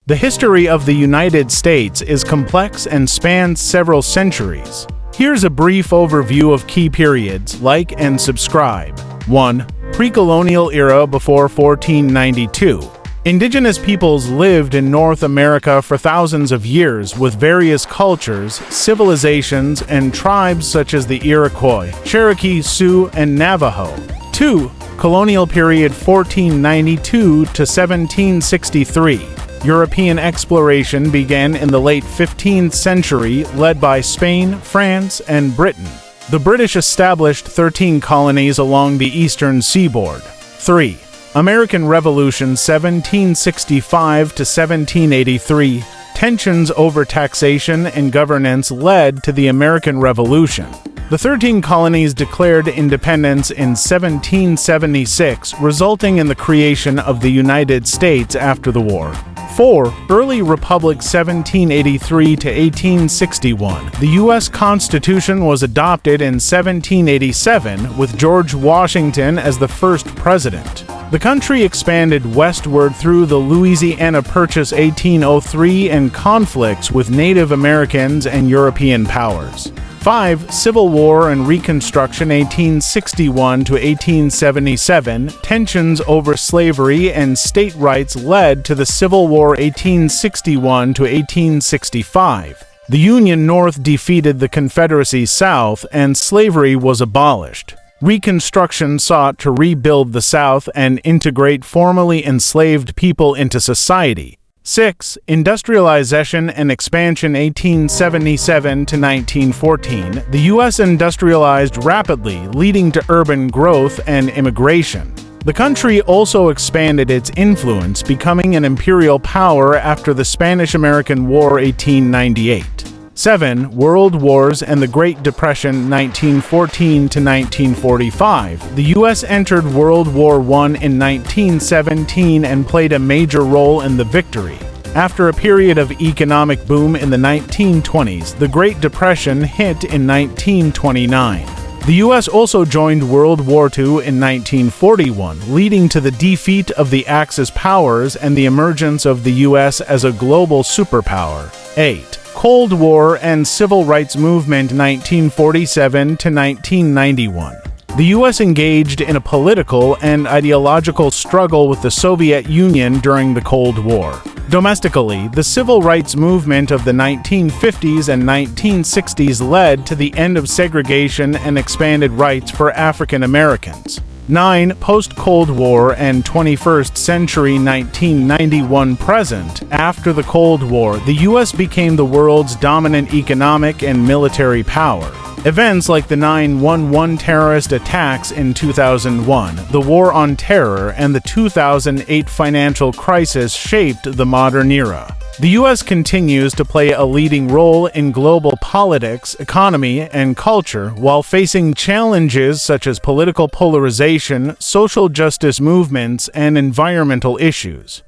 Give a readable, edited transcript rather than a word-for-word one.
The history of the United States is complex and spans several centuries. Here's a brief overview of key periods. Like and subscribe. 1. Pre-colonial era before 1492. Indigenous peoples lived in North America for thousands of years with various cultures, civilizations, and tribes such as the Iroquois, Cherokee, Sioux, and Navajo. 2. Colonial period 1492 to 1763. European exploration began in the late 15th century, led by Spain, France, and Britain. The British established 13 colonies along the eastern seaboard. 3. American Revolution 1765 to 1783. Tensions over taxation and governance led to the American Revolution. The 13 colonies declared independence in 1776, resulting in the creation of the United States after the war. 4. Early Republic 1783 to 1861. The U.S. Constitution was adopted in 1787, with George Washington as the first president. The country expanded westward through the Louisiana Purchase 1803 and conflicts with Native Americans and European powers. 5. Civil War and Reconstruction 1861 to 1877. Tensions over slavery and state rights led to the Civil War 1861 to 1865. The Union North defeated the Confederacy South and slavery was abolished. Reconstruction sought to rebuild the South and integrate formerly enslaved people into society. 6. Industrialization and expansion 1877 to 1914. The U.S. industrialized rapidly, leading to urban growth and immigration. The country also expanded its influence, becoming an imperial power after the Spanish-American War 1898. 7. World Wars and the Great Depression 1914 to 1945. The U.S. entered World War I in 1917 and played a major role in the victory. After a period of economic boom in the 1920s, the Great Depression hit in 1929. The U.S. also joined World War II in 1941, leading to the defeat of the Axis powers and the emergence of the U.S. as a global superpower. 8. Cold War and Civil Rights Movement 1947 to 1991. The U.S. engaged in a political and ideological struggle with the Soviet Union during the Cold War. Domestically, the civil rights movement of the 1950s and 1960s led to the end of segregation and expanded rights for African Americans. 9. Post-Cold War and 21st century 1991 present. After the Cold War, the U.S. became the world's dominant economic and military power. Events like the 9/11 terrorist attacks in 2001, the War on Terror, and the 2008 financial crisis shaped the modern era. The U.S. continues to play a leading role in global politics, economy, and culture while facing challenges such as political polarization, social justice movements, and environmental issues.